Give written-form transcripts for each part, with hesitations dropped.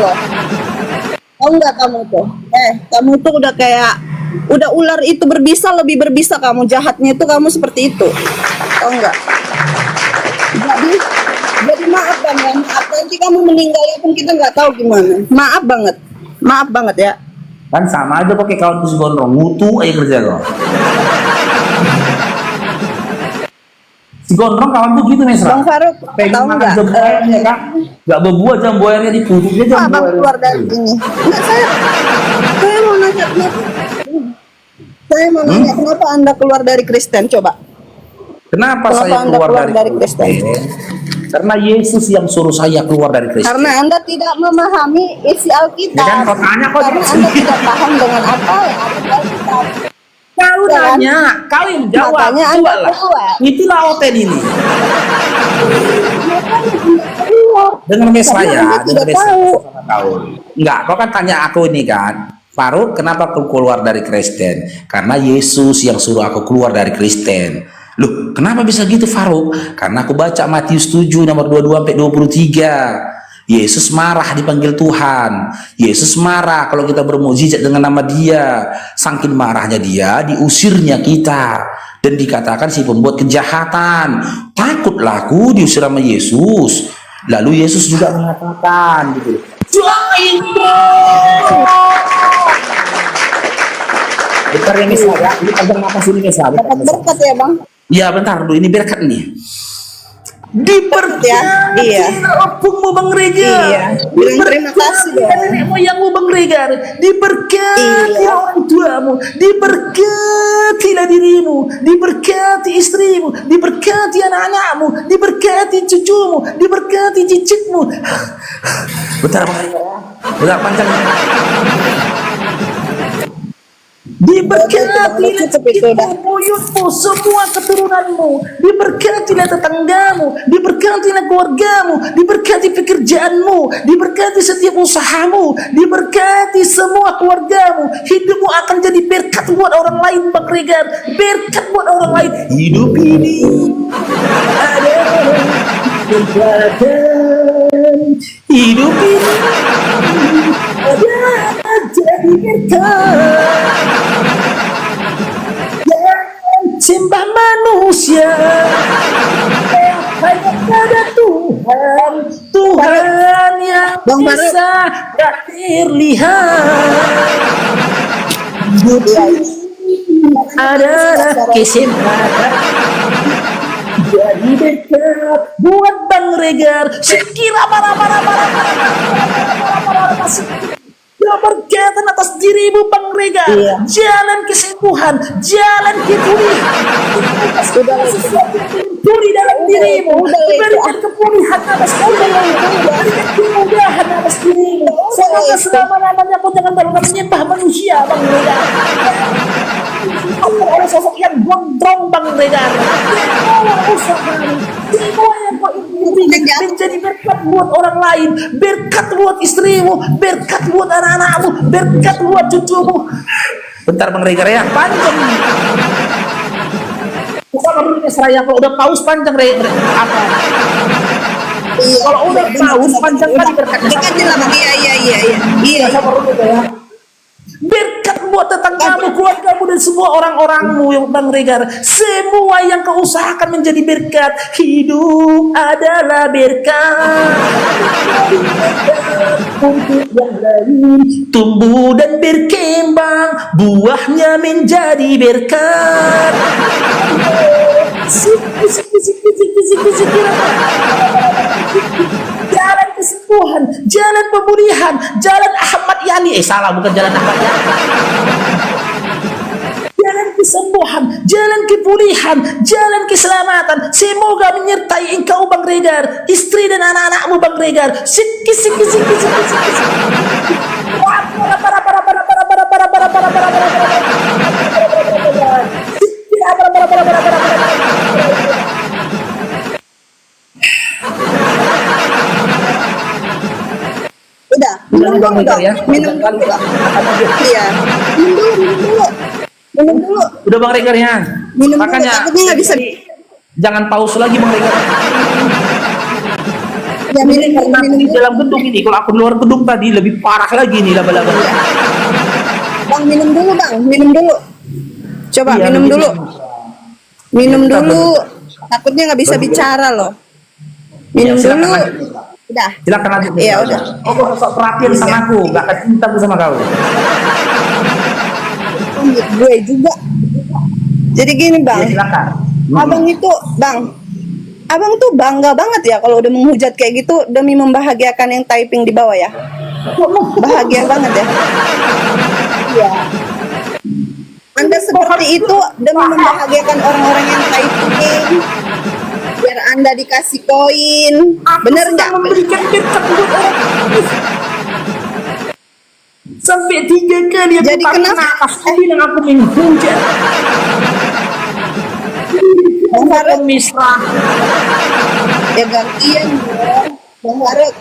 loh. Tahu nggak kamu tuh? Kamu tuh udah ular itu berbisa, lebih berbisa kamu. Jahatnya itu kamu seperti itu. Tahu nggak? Jadi, jadi maaf Bang ya, maaf nanti kamu meninggal pun kita nggak tahu gimana. Maaf banget ya. Kan sama aja pakai kawan si gondrong, mutu aja kerja kok. Si gondrong kawan tuh gitu Mesra. Bang Faruk, tahu nggak? Ya kan? Nggak berbuah jambuairnya diputus dia Abang jambuairnya. keluar dari ini. Nggak, saya mau nanya kenapa? Saya mau nanya kenapa Anda keluar dari Kristen? Coba. Kenapa Kenapa saya Anda keluar keluar dari dari Kristen? Karena Yesus yang suruh saya keluar dari Kristen. Karena Anda tidak memahami isi Alkitab. Ya kan, kau tanya kok Karena jawab Anda sendiri. tidak paham dengan apa yang ada di Alkitab. Kau Ya kan? nanya, kau yang jawab. Makanya Anda Coba lah. keluar. Itulah hotel ini. Keluar. Dengan mes Karena saya, Anda dengan tidak mes tahu. sama kau. Enggak, kau kan tanya aku ini kan. Faruk, kenapa kau keluar dari Kristen? Karena Yesus yang suruh aku keluar dari Kristen. Loh, kenapa bisa gitu Faruk? Karena aku baca Matius 7 nomor 22 sampai 23. Yesus marah dipanggil Tuhan. Yesus marah kalau kita bermukjizat dengan nama Dia. Saking marahnya Dia, diusirnya kita. Dan dikatakan si pembuat kejahatan. Takutlah aku diusir sama Yesus. Lalu Yesus juga mengatakan gitu. Bentar ya Miss ya, ini pegang napas ini Miss. Dapat berkat ya Bang. Ya bentar dulu, ini berkat nih. Diberkati Iya. opungmu Bang Regar. Iya. Bilang terima kasih dong. Nenek moyangmu Bang Regar. Diberkati Iya. orang tuamu. Diberkatilah dirimu. Diberkati istrimu. Diberkati anak-anakmu. Diberkati cucumu. Diberkati cicitmu. Bentar Bang Regar ya. Bentar panjang. Diberkatilah buyutmu, semua keturunanmu, diberkatilah tetanggamu, diberkatilah keluargamu, diberkati pekerjaanmu, diberkati setiap usahamu, diberkati semua keluargamu. Hidupmu akan jadi berkat buat orang lain Bang Regar, berkat buat orang lain. Hidup ini adalah berkat, hidup ini adalah jadi berkat. Sembah manusia hanya pada Tuhan, Tuhan yang Bang Faruk. bisa tak terlihat. Hidup adalah kesempatan jadi berkat buat Bang Regar. Sekira para berkatan atas dirimu Bang Regar. Iya. Jalan kesembuhan, jalan kepulihan. Pulih dalam dirimu, berikan kepulihan atas dirimu, berikan kemudahan atas dirimu. Semoga selama-lamanya kau jangan terlalu menyembah manusia Bang Regar. Oleh sosok yang gondrong Bang Regar. Semua yang kau ikuti menjadi berkat buat orang lain, berkat buat istrimu, berkat buat anak-anakmu, berkat buat cucumu. Bentar Bang Regar ya, panjang. Bukan baru Seraya kalau udah paus panjang apa? Iya. Kalau udah paus panjang kali berkatnya. Berkatnya Bang. Iya. Sama dulu ya. Berkat buat tetanggamu, keluargamu dan semua orang-orangmu yang Bang Regar. Semua yang kau usahakan menjadi berkat. Hidup adalah berkat. Untuk yang lain tumbuh dan berkembang, buahnya menjadi berkat. Jalan kesembuhan, jalan pemulihan, jalan Ahmad Yani. Salah, bukan jalan Ahmad Yani. Jalan kesembuhan, jalan kepulihan, jalan keselamatan. Semoga menyertai engkau Bang Regar, istri dan anak-anakmu Bang Regar. Udah. Minum Bang Regar ya. Minum dulu. Iya. Minum dulu. Udah Bang Regar ya. Minum dulu, Makanya takutnya nggak bisa. jangan pause lagi Bang Regar. Ya Ini minum karena aku minum di dulu. dalam gedung ini, kalau aku di luar gedung tadi lebih parah lagi nih laba-laba. Bang minum dulu bang, minum dulu. Coba Iya, minum begitu. dulu, minum Iya, dulu. Takutnya nggak bisa bicara loh. Minum Iya, silakan dulu. lanjut. Udah. Silakan lanjut. Iya udah. Oh, kau sok perhatian sama aku, gak akan cinta aku sama kau. Lanjut gue juga. Jadi gini Iya, bang, silakan. abang itu bang, abang tuh bangga banget ya kalau udah menghujat kayak gitu demi membahagiakan yang typing di bawah ya. Bahagia banget ya. Iya. Anda seperti itu demi membahagiakan orang-orang yang typing biar Anda dikasih koin. Bener nggak? Memberikan berkat buat orang. Sampai 3 kali aku Jadi tak kenapa? napas. Aku bilang aku menghujat. Bang Faruk, Mesra. ya gantian dong. Bang Faruk,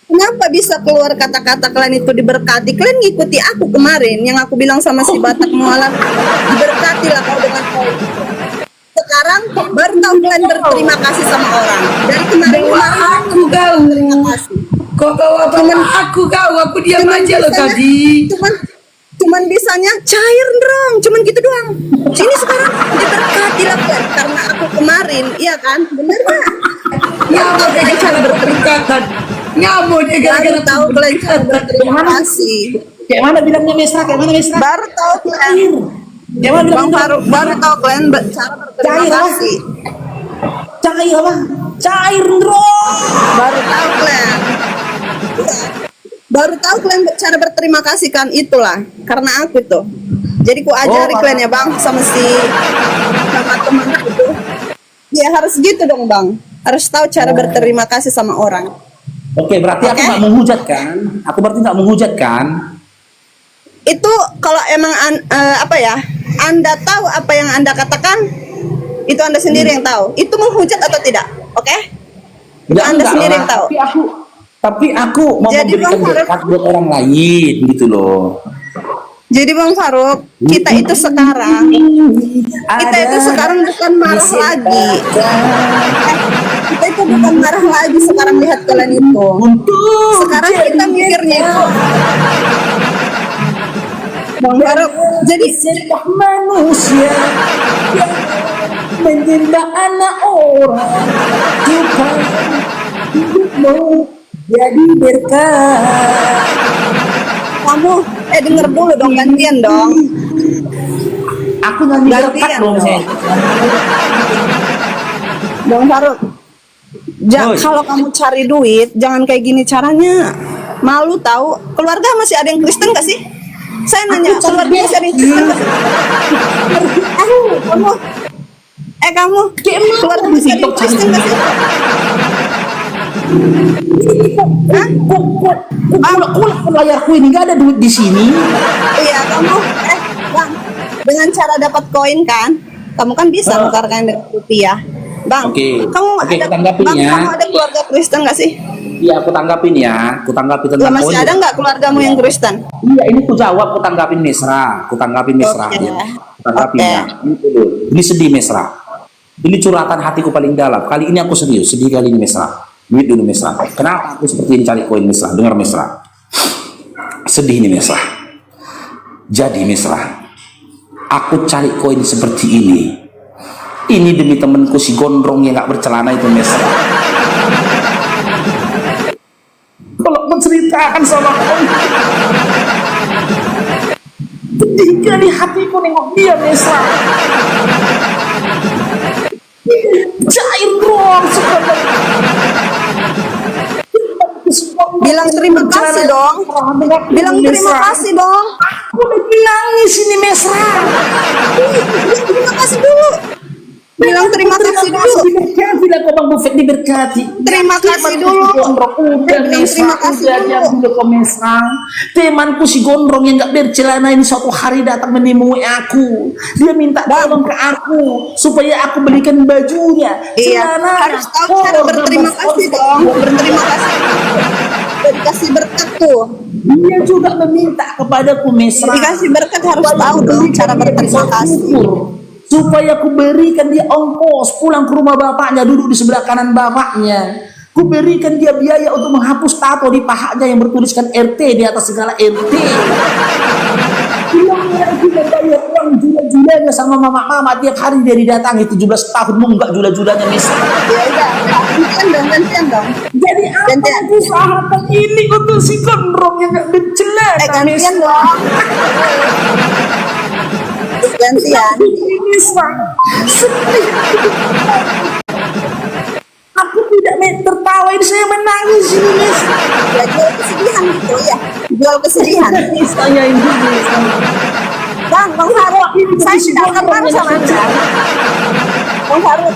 kenapa bisa keluar kata-kata kalian itu diberkati? Kalian ngikuti aku kemarin yang aku bilang sama si Batak Mualaf, diberkatilah kau dengan koin itu. Sekarang baru tahu kalian berterima kasih sama orang. Dari kemarin Aku kau. terima kasih. Kau bawa aku kau. Aku diam aja loh bisanya- tadi. cuman bisanya cair dong, cuman gitu doang. Sini sekarang diberkatilah kalian karena aku kemarin, iya kan? Bener nggak? Nyamuk dia cara berterikatan. Nyamuk dia Baru gara-gara tahu kalian cara berterima kasih. Kayak mana bilangnya Mesra? Kayak mana Mesra? Baru tahu kalian. Kayak mana Bang bilangnya? Faruk baru tahu kalian cara berterima Cair, ah. kasih. Cair apa? Cair bro. Baru tahu kalian. Iya. Baru tahu kalian cara berterima kasih kan itulah karena aku tuh. Jadi ku ajari Oh, kalian ya bang sama teman itu. Ya harus gitu dong bang. Harus tahu cara berterima kasih sama orang. Oke, berarti aku Oke. nggak menghujat kan? Aku berarti nggak menghujat kan? Itu kalau emang apa ya? Anda tahu apa yang Anda katakan, itu Anda sendiri yang tahu. Itu menghujat atau tidak? Oke? Itu Ya, Anda enggak sendiri lah. yang tahu. Tapi aku mau Jadi, memberikan Bang Faruk- berkat buat orang lain gitu loh. Jadi Bang Faruk, kita itu sekarang bukan marah lagi. Kita itu bukan marah lagi sekarang lihat kalian itu. Sekarang kita mikirnya itu. Bang Faruk, jadi sebuah manusia yang menyembah anak orang supaya hidupmu jadi berkah. kamu denger dulu dong gantian dong. Aku nyanyi Gantian berkat dong. dong. Bang Faruk, Oi. kalau kamu cari duit jangan kayak gini caranya. Malu tahu. Keluarga masih ada yang Kristen gak sih? Saya nanya, Aku cari keluarga masih ada yang Kristen gak sih? Kamu keluarga masih ada yang Kristen gak sih? Kulak layarku ini nggak ada duit di sini. Iya, kamu Bang, dengan cara dapat koin kan, kamu kan bisa nukarkan dengan rupiah. Bang, Oke. kamu Oke, ada tanggapin Bang, ya. kamu ada keluarga Kristen gak sih? Iya, aku tanggapin ya. Aku tanggapi Ya, tentang masih koin. ada nggak keluargamu yang Kristen? Iya, ini ku jawab, ku tanggapin Mesra. Ku tanggapin Mesra. Oke. Ya. Ku tanggapin Oke. ya. Ini sedih Mesra. Ini curhatan hatiku paling dalam. Kali ini aku serius. Sedih kali ini Mesra. Duit dulu Mesra. Kenapa aku seperti ini cari koin Mesra? Dengar Mesra. Sedih ini Mesra. Jadi Mesra, aku cari koin seperti ini. Ini demi temenku si gondrong yang gak bercelana itu Mesra. Kalau menceritakan sama kau, ketika di hatiku nengok dia Mesra, cair dong Bilang terima kasih dong. Bilang terima kasih dong. Aku lagi nangis ini Mesra. Terima kasih dulu. Bilang terima kasih dulu. Diberkati lah kau Bang Buffett, diberkati. Terima kasih dulu. Udah Bilang terima kasih dulu. dulu kau Mesra. Temanku si gondrong yang gak bercelana ini suatu hari datang menemui aku. Dia minta tolong ke aku supaya aku belikan bajunya. Iya, Celananya, harus tahu cara kolor, berterima dan kasih sponsor. dong. Berterima kasih. Udah dikasih berkat tuh. Dia juga meminta kepadaku Mesra. Dikasih berkat harus tahu dong cara berterima kasih. Supaya aku berikan dia ongkos pulang ke rumah bapaknya, duduk di sebelah kanan bapaknya. Ku berikan dia biaya untuk menghapus tato di pahanya yang bertuliskan RT di atas segala RT. Aku membayar uang jula-julanya sama mama-mama tiap hari dia didatangi 17 tahun enggak jula-julanya misal. Ya udah, gantian dong. Jadi apa Gantian. usahakan ini untuk si gondrong yang gak berjelas? Gantian dong. Gantian. Sedih. Aku tidak tertawa ini, saya menangis ini Miss. Ya jual kesedihan gitu ya. Jual kesedihan. Saya ini. Bang Faruk, saya tidak akan marah sama Anda. Bang Faruk,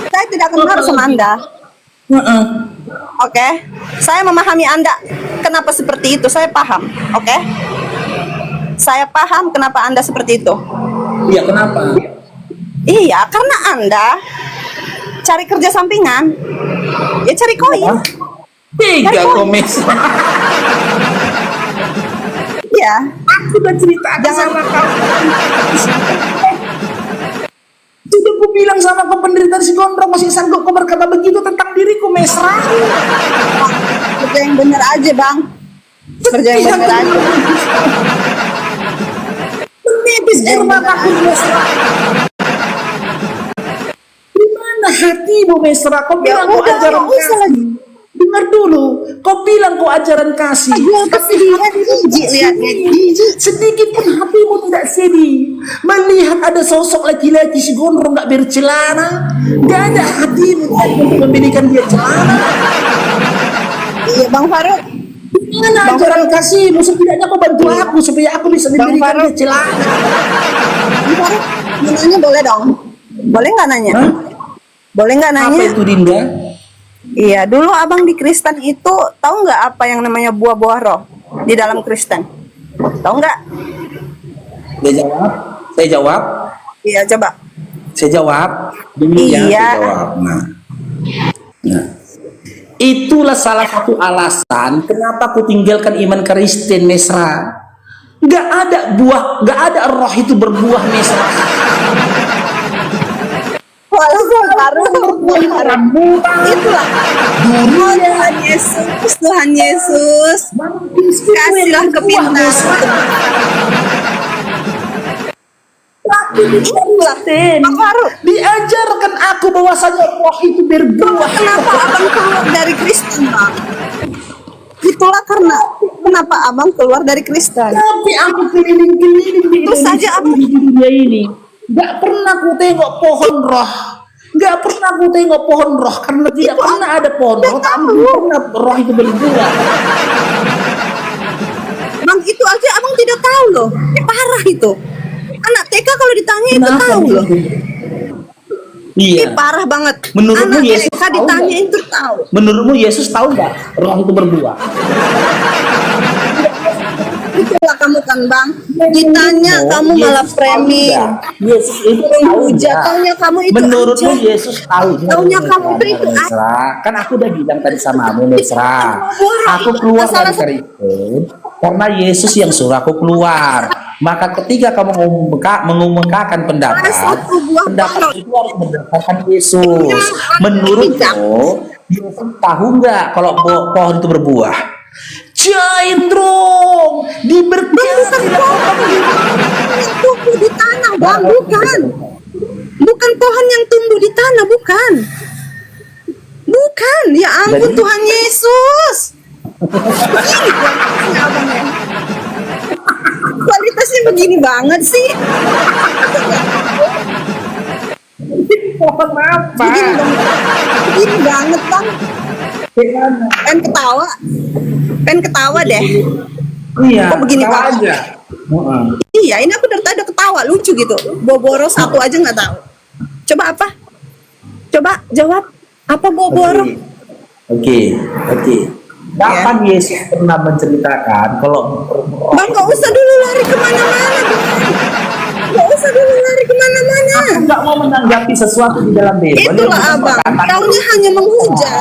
saya tidak akan marah sama Anda. Oke, saya memahami Anda kenapa seperti itu. Saya paham, oke? Saya paham kenapa Anda seperti itu. Iya, kenapa? Iya, karena Anda cari kerja sampingan, ya cari koin. Tiga komis. Iya, Aku udah cerita sama kamu. Sudah aku bilang sama kau penderitaan si gondrong masih sanggup kau berkata begitu tentang diriku mesra. kerja yang bener aja bang. Kerja yang bener aja. Menipis air mataku mesra. Di mana hatimu mesra? Kau bilang kau udah, ajaran nggak usah lagi. kasih. Dengar dulu, kau bilang kau ajaran kasih. Jual kesedihan biji, lihat biji. Sedikit pun hatimu tidak sedih melihat ada sosok laki-laki si gondrong gak bercelana. Gak ada hatimu untuk memberikan dia celana. Iya bang Faruk. Mana ajaran kasihmu? Setidaknya kau bantu aku supaya aku bisa Bang memberikan Faruk. dia celana. Bang Faruk, mau nanya boleh dong? Boleh nggak nanya? Hah? Boleh nggak Apa nanya? itu Dinda? Iya, dulu abang di Kristen itu tahu nggak apa yang namanya buah-buah roh di dalam Kristen? Tahu nggak? Dia jawab. Saya jawab. Iya, coba. Saya jawab. Demikian Iya. saya jawab. Nah. Itulah salah satu alasan kenapa aku tinggalkan iman Kristen mesra. Gak ada buah, gak ada roh itu berbuah mesra. Walau Faruk, itulah. Oh, Tuhan Yesus, Tuhan Yesus, kasihlah kepintaran. Itulah, Bang Faruk. Diajarkan aku bahwasanya roh itu berbuah. Kenapa abang keluar dari Kristen, Bang? Itulah karena kenapa abang keluar dari Kristen. Tapi aku keliling-keliling di Terus Indonesia saja apa? di dunia ini. Gak pernah ku tengok pohon roh. Gak pernah ku tengok pohon roh karena tidak pernah ada pohon roh. Tapi pernah roh itu berbuah. Bang, itu aja abang tidak tahu loh. Parah itu. Anak TK kalau ditanya itu Kenapa tahu gitu? loh. Iya. Ini parah banget. Menurutmu Anak Yesus TK tahu ditanya nggak? itu tahu. Menurutmu Yesus tahu nggak roh itu berbuah? Itulah kamu kan bang. Ditanya Oh, kamu malah Yesus tahu framing. nggak? Yesus itu tahu Hujat, nggak? taunya kamu itu Menurutmu aja. Yesus tahu? Taunya kamu itu Mesra. Kan aku udah bilang tadi sama kamu Mesra. Aku keluar dari Kristen karena Yesus yang suruh aku keluar. Maka ketika kamu mengumumkakan pendapat, pendapat itu harus berdasarkan Yesus. Menurutmu Yesus tahu nggak kalau pohon itu berbuah? Cenderung diberkati yang tumbuh di tanah bang, bukan. Bukan pohon yang tumbuh di tanah, bukan. Bukan, ya ampun Jadi- Tuhan Yesus. Begini kualitasnya abang ya. Kualitasnya begini banget sih. pohon apa? Begini banget. Begini banget bang. Pengen ketawa. Pengen ketawa deh. Iya. Kok begini tahu banget? aja. Iya, ini aku dari tadi udah ketawa lucu gitu. Boboro satu aja nggak tahu. Coba apa? Coba jawab. Apa boboro? Oke. Kapan Yesus pernah menceritakan kalau Bang, nggak usah dulu lari kemana-mana. Nggak usah dulu lari kemana-mana. aku nggak mau menanggapi sesuatu di dalam Bible? Itulah abang. Taunya hanya menghujat.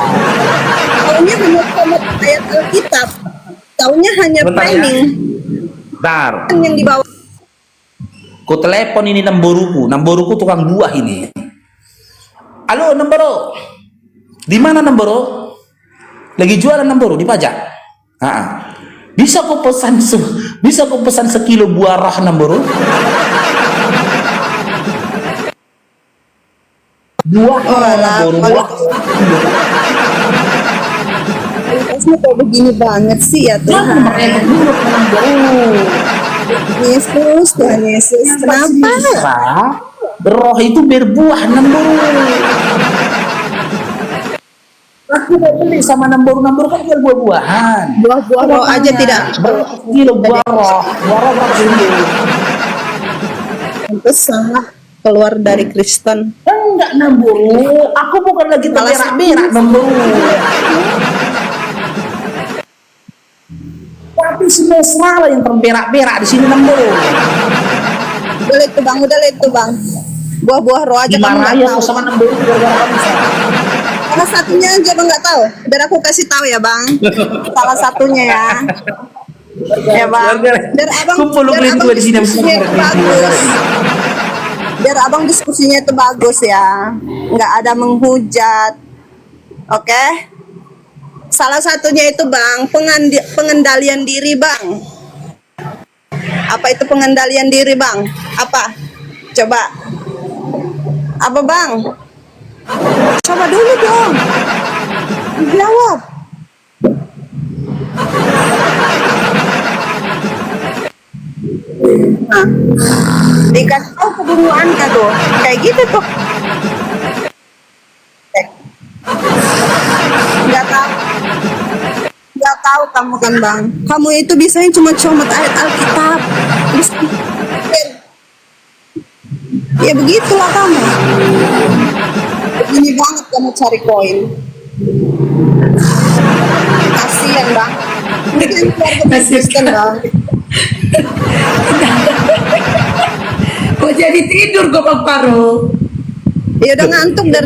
Taunya hanya komat ayat Alkitab. Taunya hanya framing Bentar, yang dibawa. ku telepon ini Namboruku tukang buah ini. Halo Namboro, di mana Namboro? Lagi jualan 6 baru dipajak. Bisa kau pesan sekilo buah roh 6 baru. Buah roh 6 baru. Kualitasnya kok begini banget sih ya Tuhan. Yesus, Tuhan Yesus, kenapa? Roh itu berbuah 6 baru. Aku mau beli sama 6 baru kan jual buah-buahan. Buah-buah roh aja tidak. Berapa kilo buah roh? Buah roh berapa kilo? Itu salah keluar dari Kristen. Enggak 6 baru. Aku bukan lagi terberak-berak 6 baru. Tapi semesta lah yang terberak-berak di sini 6 baru. Udah itu bang. Buah-buah roh aja kamu nggak Dimarahin tahu. aku sama 6 baru gara-gara kamu. Salah satunya aja bang nggak tahu. Biar aku kasih tahu ya bang. Salah satunya ya. Ya bang. Biar abang diskusinya itu bagus. Biar abang diskusinya itu bagus ya. Nggak ada menghujat. Oke? Salah satunya itu bang pengendalian diri bang. Apa itu pengendalian diri bang? Apa? Coba. Apa bang? Coba dulu dong. Jawab. Nah, dikasih tahu keburuannya tuh. Kayak gitu tuh. Nggak tahu kamu kan bang. Kamu itu biasanya cuma comot ayat Alkitab. Terus ya begitulah kamu. Begini banget kamu cari koin. Kasian bang. Mungkin keluarga Kristen bang. Kok jadi tidur kok Bang Farouk? Ya udah ngantuk dari